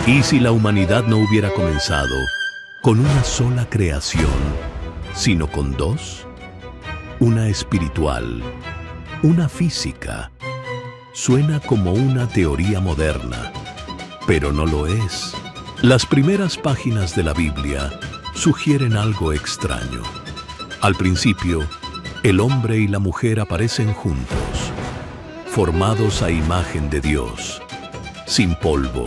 ¿Y si la humanidad no hubiera comenzado con una sola creación, sino con dos? Una espiritual, una física. Suena como una teoría moderna, pero no lo es. Las primeras páginas de la Biblia sugieren algo extraño. Al principio, el hombre y la mujer aparecen juntos, formados a imagen de Dios, sin polvo,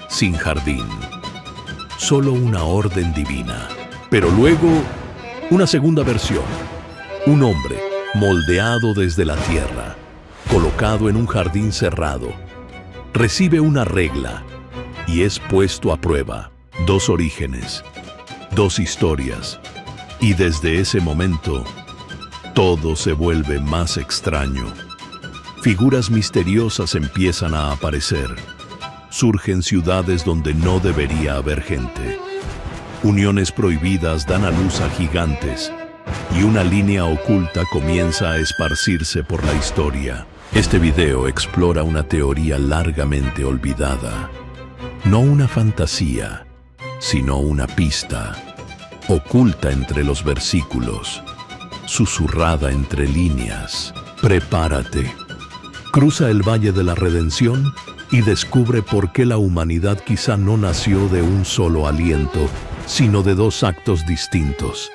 sin jardín, solo una orden divina. Pero luego, una segunda versión, un hombre moldeado desde la tierra, colocado en un jardín cerrado, recibe una regla y es puesto a prueba. Dos orígenes, dos historias, y desde ese momento, todo se vuelve más extraño. Figuras misteriosas empiezan a aparecer. Surgen ciudades donde no debería haber gente. Uniones prohibidas dan a luz a gigantes y una línea oculta comienza a esparcirse por la historia. Este video explora una teoría largamente olvidada. No una fantasía, sino una pista, oculta entre los versículos, susurrada entre líneas. Prepárate. Cruza el Valle de la Redención y descubre por qué la humanidad quizá no nació de un solo aliento, sino de dos actos distintos,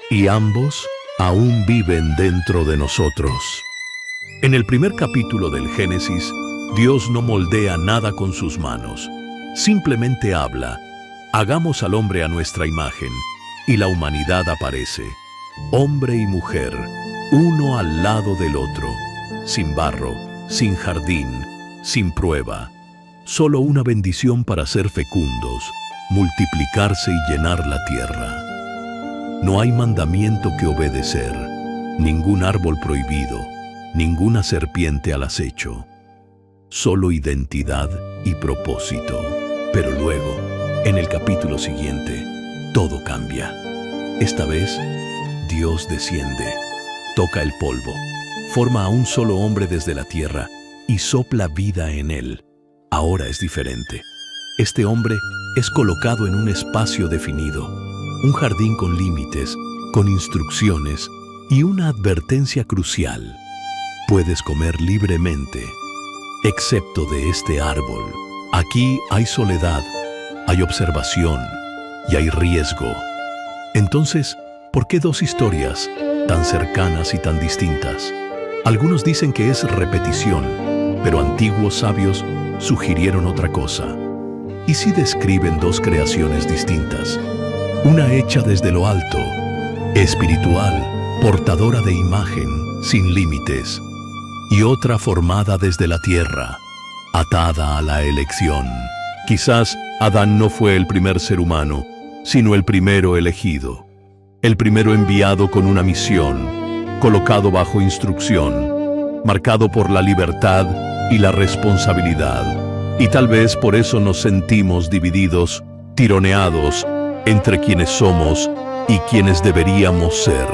y ambos aún viven dentro de nosotros. En el primer capítulo del Génesis, Dios no moldea nada con sus manos, simplemente habla: hagamos al hombre a nuestra imagen, y la humanidad aparece, hombre y mujer, uno al lado del otro, sin barro, sin jardín, sin prueba, solo una bendición para ser fecundos, multiplicarse y llenar la tierra. No hay mandamiento que obedecer, ningún árbol prohibido, ninguna serpiente al acecho, solo identidad y propósito. Pero luego, en el capítulo siguiente, todo cambia. Esta vez, Dios desciende, toca el polvo, forma a un solo hombre desde la tierra y sopla vida en él. Ahora es diferente. Este hombre es colocado en un espacio definido, un jardín con límites, con instrucciones y una advertencia crucial. Puedes comer libremente, excepto de este árbol. Aquí hay soledad, hay observación y hay riesgo. Entonces, ¿por qué dos historias tan cercanas y tan distintas? Algunos dicen que es repetición, pero antiguos sabios sugirieron otra cosa. ¿Y si describen dos creaciones distintas? Una hecha desde lo alto, espiritual, portadora de imagen, sin límites, y otra formada desde la tierra, atada a la elección. Quizás Adán no fue el primer ser humano, sino el primero elegido, el primero enviado con una misión, colocado bajo instrucción, marcado por la libertad y la responsabilidad. Y tal vez por eso nos sentimos divididos, tironeados entre quienes somos y quienes deberíamos ser.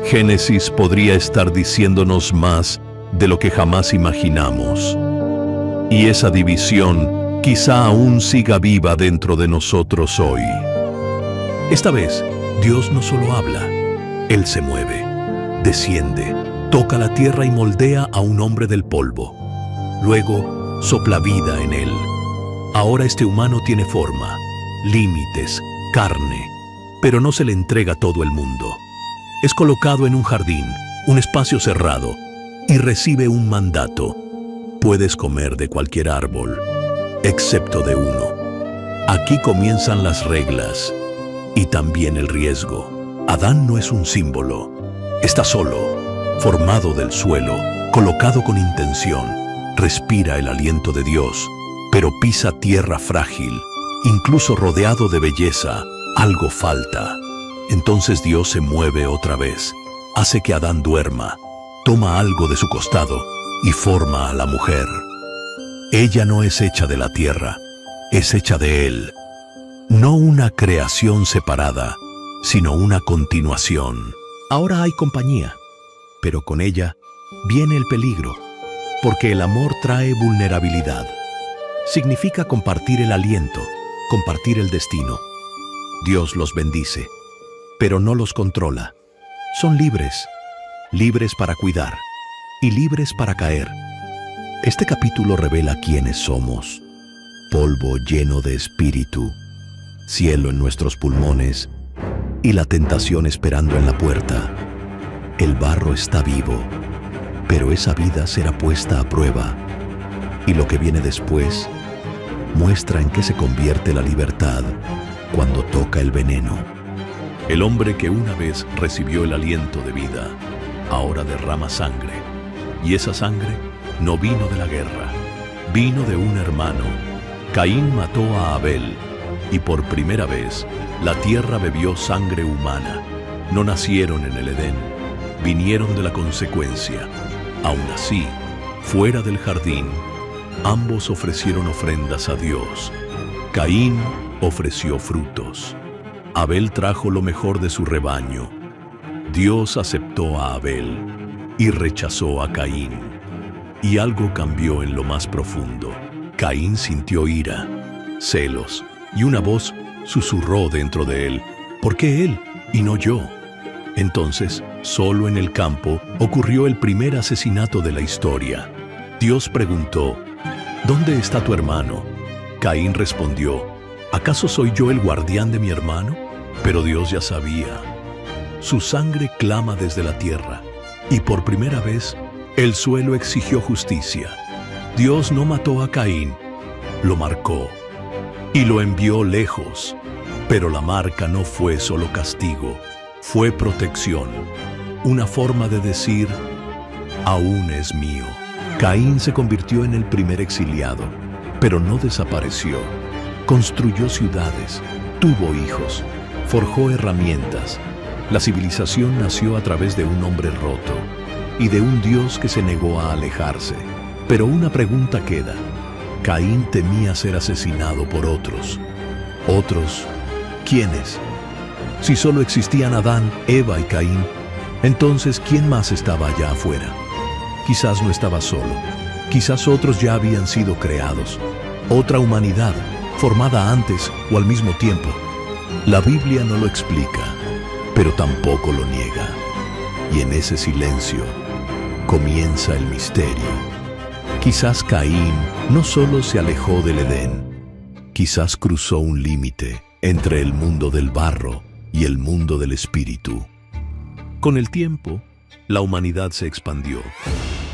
Génesis podría estar diciéndonos más de lo que jamás imaginamos. Y esa división quizá aún siga viva dentro de nosotros hoy. Esta vez, Dios no solo habla, Él se mueve, desciende, toca la tierra y moldea a un hombre del polvo. Luego, sopla vida en él. Ahora este humano tiene forma, límites, carne, pero no se le entrega todo el mundo. Es colocado en un jardín, un espacio cerrado, y recibe un mandato. Puedes comer de cualquier árbol, excepto de uno. Aquí comienzan las reglas y también el riesgo. Adán no es un símbolo. Está solo, formado del suelo, colocado con intención. Respira el aliento de Dios, pero pisa tierra frágil. Incluso rodeado de belleza, algo falta. Entonces Dios se mueve otra vez, hace que Adán duerma, toma algo de su costado y forma a la mujer. Ella no es hecha de la tierra, es hecha de Él. No una creación separada, sino una continuación. Ahora hay compañía, pero con ella viene el peligro, porque el amor trae vulnerabilidad. significa compartir el aliento, compartir el destino. Dios los bendice, pero no los controla. Son libres, libres para cuidar y libres para caer. Este capítulo revela quiénes somos: polvo lleno de espíritu, cielo en nuestros pulmones y la tentación esperando en la puerta. El barro está vivo, pero esa vida será puesta a prueba, y lo que viene después muestra en qué se convierte la libertad cuando toca el veneno. El hombre que una vez recibió el aliento de vida, ahora derrama sangre, y esa sangre no vino de la guerra, vino de un hermano. Caín mató a Abel, y por primera vez la tierra bebió sangre humana. No nacieron en el Edén, vinieron de la consecuencia. Aún así, fuera del jardín, ambos ofrecieron ofrendas a Dios. Caín ofreció frutos. Abel trajo lo mejor de su rebaño. Dios aceptó a Abel y rechazó a Caín. Y algo cambió en lo más profundo. Caín sintió ira, celos, y una voz susurró dentro de él: ¿por qué él y no yo? Entonces, solo en el campo ocurrió el primer asesinato de la historia. Dios preguntó: ¿dónde está tu hermano? Caín respondió: ¿acaso soy yo el guardián de mi hermano? Pero Dios ya sabía. Su sangre clama desde la tierra, y por primera vez el suelo exigió justicia. Dios no mató a Caín, lo marcó y lo envió lejos. Pero la marca no fue solo castigo, fue protección, una forma de decir: aún es mío. Caín se convirtió en el primer exiliado, pero no desapareció. Construyó ciudades, tuvo hijos, forjó herramientas. La civilización nació a través de un hombre roto y de un Dios que se negó a alejarse. Pero una pregunta queda: Caín temía ser asesinado por otros. ¿Otros? ¿Quiénes? Si solo existían Adán, Eva y Caín, entonces ¿quién más estaba allá afuera? Quizás no estaba solo. Quizás otros ya habían sido creados. Otra humanidad, formada antes o al mismo tiempo. La Biblia no lo explica, pero tampoco lo niega. Y en ese silencio comienza el misterio. Quizás Caín no solo se alejó del Edén, quizás cruzó un límite entre el mundo del barro y el mundo del espíritu. Con el tiempo, la humanidad se expandió.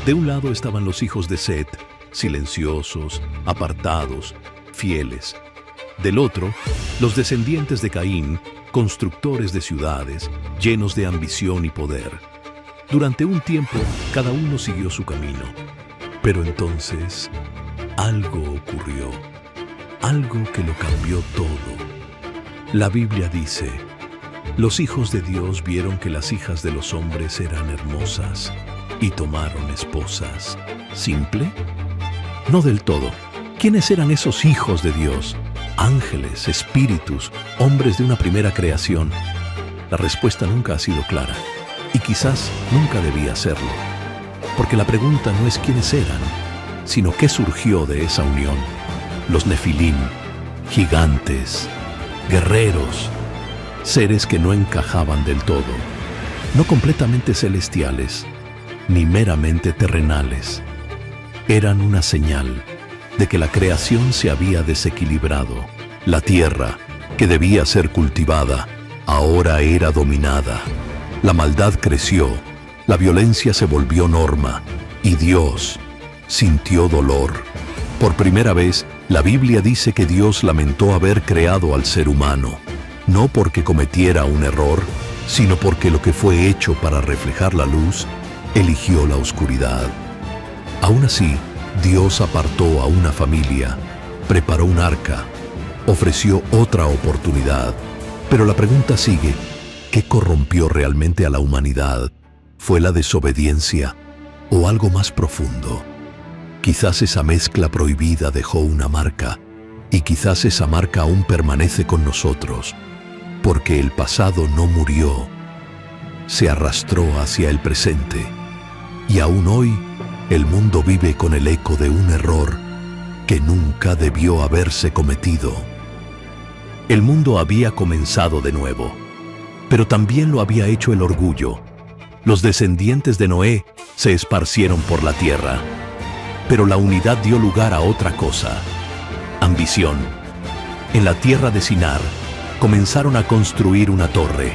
De un lado estaban los hijos de Set, silenciosos, apartados, fieles. Del otro, los descendientes de Caín, constructores de ciudades, llenos de ambición y poder. Durante un tiempo, cada uno siguió su camino. Pero entonces, algo ocurrió, algo que lo cambió todo. La Biblia dice: los hijos de Dios vieron que las hijas de los hombres eran hermosas y tomaron esposas. ¿Simple? No del todo. ¿Quiénes eran esos hijos de Dios? Ángeles, espíritus, hombres de una primera creación. La respuesta nunca ha sido clara, y quizás nunca debía serlo. Porque la pregunta no es quiénes eran, sino qué surgió de esa unión. Los Nefilim, gigantes, guerreros, seres que no encajaban del todo, no completamente celestiales, ni meramente terrenales. Eran una señal de que la creación se había desequilibrado. La tierra, que debía ser cultivada, ahora era dominada. La maldad creció. La violencia se volvió norma y Dios sintió dolor. Por primera vez, la Biblia dice que Dios lamentó haber creado al ser humano, no porque cometiera un error, sino porque lo que fue hecho para reflejar la luz, eligió la oscuridad. Aún así, Dios apartó a una familia, preparó un arca, ofreció otra oportunidad. Pero la pregunta sigue: ¿qué corrompió realmente a la humanidad? ¿Fue la desobediencia o algo más profundo? Quizás esa mezcla prohibida dejó una marca, y quizás esa marca aún permanece con nosotros, porque el pasado no murió, se arrastró hacia el presente, y aún hoy el mundo vive con el eco de un error que nunca debió haberse cometido. El mundo había comenzado de nuevo, pero también lo había hecho el orgullo. Los descendientes de Noé se esparcieron por la tierra, pero la unidad dio lugar a otra cosa: ambición. En la tierra de Sinar comenzaron a construir una torre,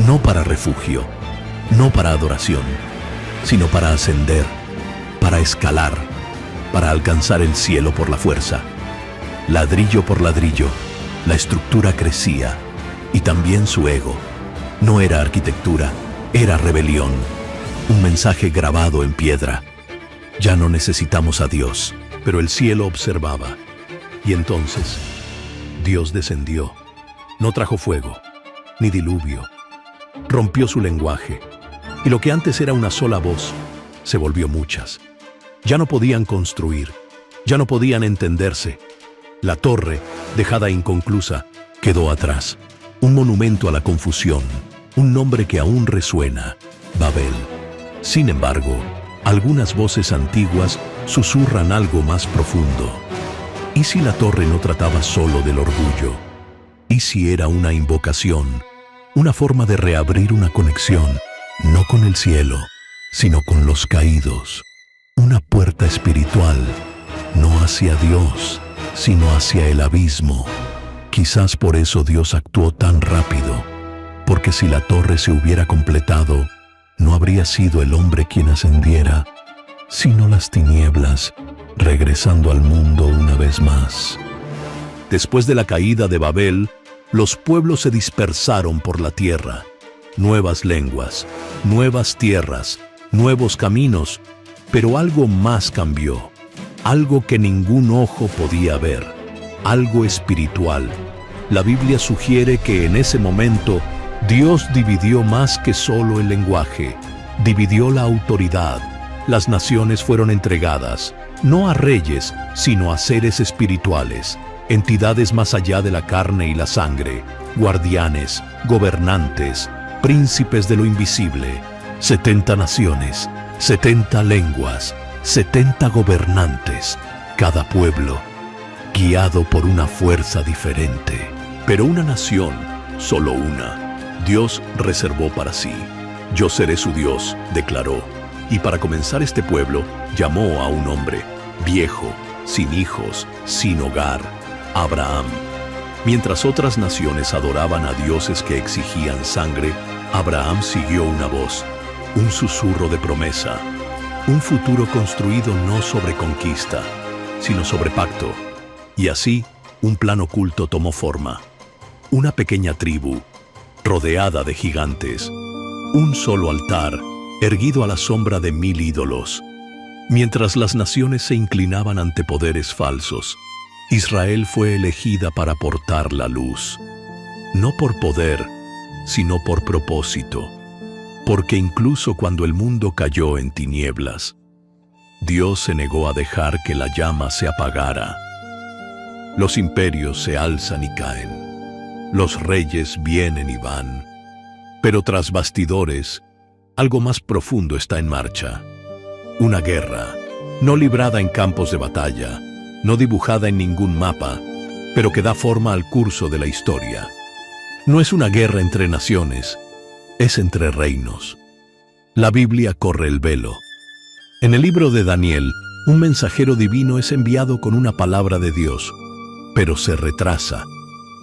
no para refugio, no para adoración, sino para ascender, para escalar, para alcanzar el cielo por la fuerza. Ladrillo por ladrillo, la estructura crecía, y también su ego. No era arquitectura, era rebelión, un mensaje grabado en piedra. Ya no necesitamos a Dios, pero el cielo observaba. Y entonces, Dios descendió. No trajo fuego, ni diluvio. Rompió su lenguaje, y lo que antes era una sola voz, se volvió muchas. Ya no podían construir, ya no podían entenderse. La torre, dejada inconclusa, quedó atrás. Un monumento a la confusión, un nombre que aún resuena: Babel. Sin embargo, algunas voces antiguas susurran algo más profundo. ¿Y si la torre no trataba solo del orgullo? ¿Y si era una invocación, una forma de reabrir una conexión, no con el cielo, sino con los caídos? Una puerta espiritual, no hacia Dios, sino hacia el abismo. Quizás por eso Dios actuó tan rápido, porque si la torre se hubiera completado, no habría sido el hombre quien ascendiera, sino las tinieblas, regresando al mundo una vez más. Después de la caída de Babel, los pueblos se dispersaron por la tierra. Nuevas lenguas, nuevas tierras, nuevos caminos, pero algo más cambió. Algo que ningún ojo podía ver, algo espiritual. La Biblia sugiere que en ese momento Dios dividió más que solo el lenguaje, dividió la autoridad. Las naciones fueron entregadas, no a reyes, sino a seres espirituales, entidades más allá de la carne y la sangre, guardianes, gobernantes, príncipes de lo invisible. 70 naciones, 70 lenguas, 70 gobernantes, cada pueblo guiado por una fuerza diferente. Pero una nación, solo una, Dios reservó para sí. Yo seré su Dios, declaró. Y para comenzar este pueblo, llamó a un hombre, viejo, sin hijos, sin hogar, Abraham. Mientras otras naciones adoraban a dioses que exigían sangre, Abraham siguió una voz, un susurro de promesa, un futuro construido no sobre conquista, sino sobre pacto. Y así, un plan oculto tomó forma. Una pequeña tribu, rodeada de gigantes, un solo altar, erguido a la sombra de 1000 ídolos. Mientras las naciones se inclinaban ante poderes falsos, Israel fue elegida para portar la luz. No por poder, sino por propósito. Porque incluso cuando el mundo cayó en tinieblas, Dios se negó a dejar que la llama se apagara. Los imperios se alzan y caen. Los reyes vienen y van. Pero tras bastidores, algo más profundo está en marcha. Una guerra, no librada en campos de batalla, no dibujada en ningún mapa, pero que da forma al curso de la historia. No es una guerra entre naciones, es entre reinos. La Biblia corre el velo. En el libro de Daniel, un mensajero divino es enviado con una palabra de Dios, pero se retrasa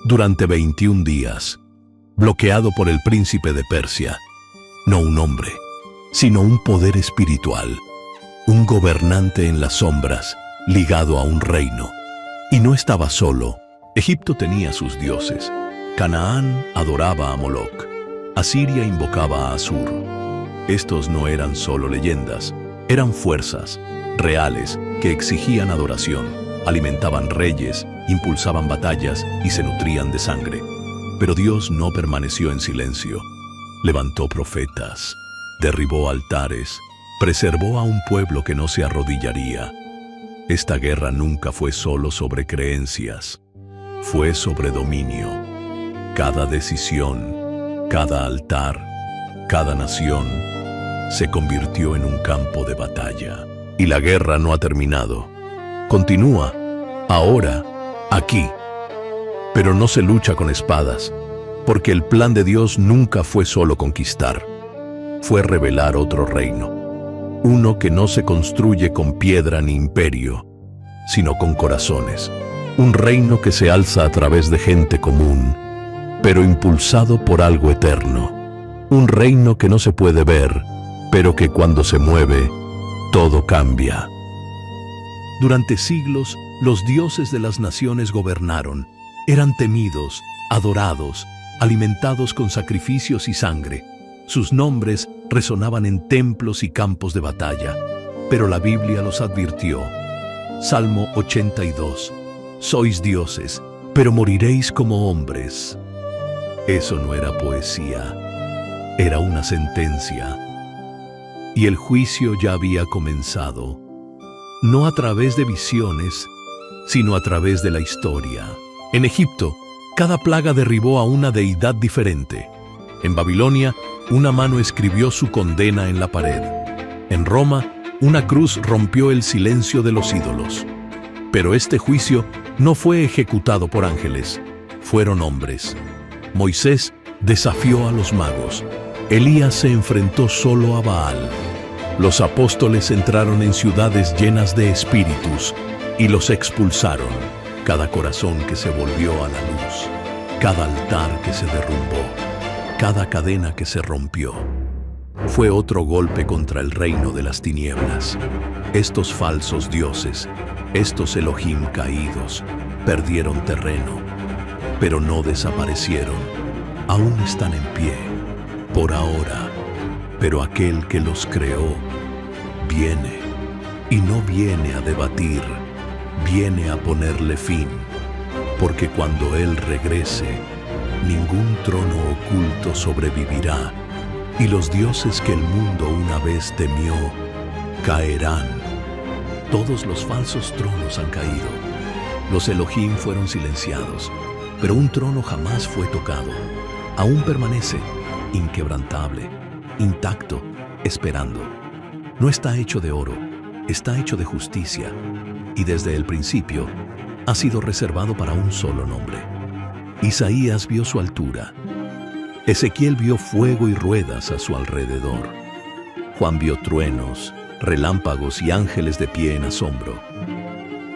durante 21 días, bloqueado por el príncipe de Persia. No un hombre, sino un poder espiritual, un gobernante en las sombras, ligado a un reino. Y no estaba solo. Egipto tenía sus dioses. Canaán adoraba a Moloc. Asiria invocaba a Asur. Estos no eran solo leyendas, eran fuerzas reales que exigían adoración, alimentaban reyes, impulsaban batallas y se nutrían de sangre. Pero Dios no permaneció en silencio. Levantó profetas, derribó altares, preservó a un pueblo que no se arrodillaría. Esta guerra nunca fue solo sobre creencias, fue sobre dominio. Cada decisión, cada altar, cada nación se convirtió en un campo de batalla. Y la guerra no ha terminado. continúa, ahora, aquí. Pero no se lucha con espadas, porque el plan de Dios nunca fue solo conquistar, fue revelar otro reino, uno que no se construye con piedra ni imperio, sino con corazones, un reino que se alza a través de gente común, pero impulsado por algo eterno, un reino que no se puede ver, pero que cuando se mueve, todo cambia. Durante siglos, los dioses de las naciones gobernaron, eran temidos, adorados, alimentados con sacrificios y sangre. Sus nombres resonaban en templos y campos de batalla, pero la Biblia los advirtió. Salmo 82. Sois dioses, pero moriréis como hombres. Eso no era poesía, era una sentencia. Y el juicio ya había comenzado, no a través de visiones, sino a través de la historia. En Egipto, cada plaga derribó a una deidad diferente. En Babilonia, una mano escribió su condena en la pared. En Roma, una cruz rompió el silencio de los ídolos. Pero este juicio no fue ejecutado por ángeles, fueron hombres. Moisés desafió a los magos. Elías se enfrentó solo a Baal. Los apóstoles entraron en ciudades llenas de espíritus y los expulsaron. Cada corazón que se volvió a la luz, cada altar que se derrumbó, cada cadena que se rompió, fue otro golpe contra el reino de las tinieblas. Estos falsos dioses, estos Elohim caídos, perdieron terreno, pero no desaparecieron. Aún están en pie, por ahora, pero aquel que los creó viene, y no viene a debatir, viene a ponerle fin, porque cuando Él regrese, ningún trono oculto sobrevivirá, y los dioses que el mundo una vez temió, caerán. Todos los falsos tronos han caído. Los Elohim fueron silenciados, pero un trono jamás fue tocado. Aún permanece, inquebrantable, intacto, esperando. No está hecho de oro, está hecho de justicia, y desde el principio ha sido reservado para un solo nombre. Isaías vio su altura. Ezequiel vio fuego y ruedas a su alrededor. Juan vio truenos, relámpagos y ángeles de pie en asombro.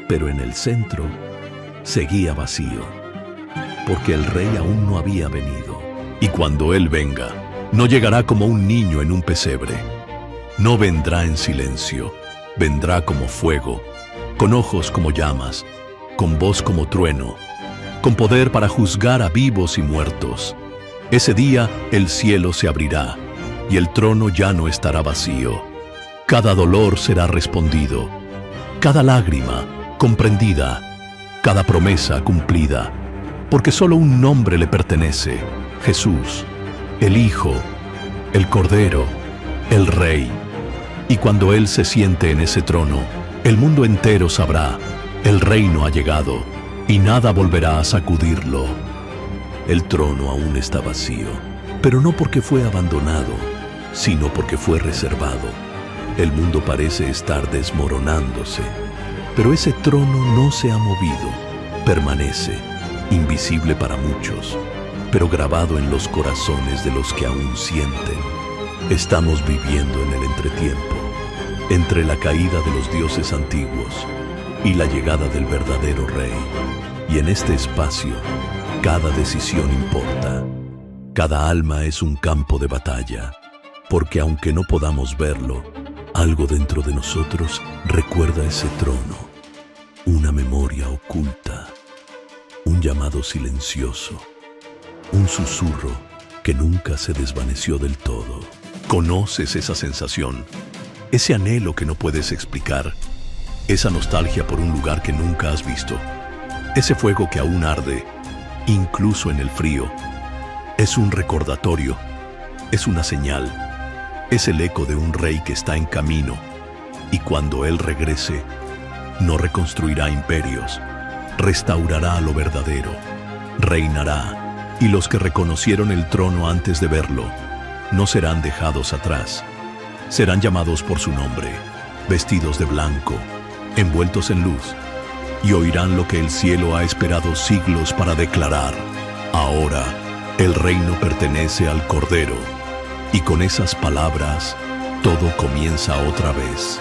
Pero en el centro seguía vacío, porque el rey aún no había venido. Y cuando Él venga, no llegará como un niño en un pesebre. No vendrá en silencio, vendrá como fuego, con ojos como llamas, con voz como trueno, con poder para juzgar a vivos y muertos. Ese día el cielo se abrirá, y el trono ya no estará vacío. Cada dolor será respondido, cada lágrima comprendida, cada promesa cumplida, porque solo un nombre le pertenece: Jesús, el Hijo, el Cordero, el Rey. Y cuando Él se siente en ese trono, el mundo entero sabrá: el reino ha llegado, y nada volverá a sacudirlo. El trono aún está vacío, pero no porque fue abandonado, sino porque fue reservado. El mundo parece estar desmoronándose, pero ese trono no se ha movido, permanece, invisible para muchos, pero grabado en los corazones de los que aún sienten. Estamos viviendo en el entretiempo, entre la caída de los dioses antiguos y la llegada del verdadero Rey. Y en este espacio, cada decisión importa. Cada alma es un campo de batalla, porque aunque no podamos verlo, algo dentro de nosotros recuerda ese trono, una memoria oculta, un llamado silencioso, un susurro que nunca se desvaneció del todo. ¿Conoces esa sensación? Ese anhelo que no puedes explicar, esa nostalgia por un lugar que nunca has visto, ese fuego que aún arde, incluso en el frío. Es un recordatorio, es una señal, es el eco de un rey que está en camino, y cuando Él regrese, no reconstruirá imperios, restaurará lo verdadero, reinará, y los que reconocieron el trono antes de verlo, no serán dejados atrás. Serán llamados por su nombre, vestidos de blanco, envueltos en luz, y oirán lo que el cielo ha esperado siglos para declarar. Ahora el reino pertenece al Cordero. Y con esas palabras, todo comienza otra vez.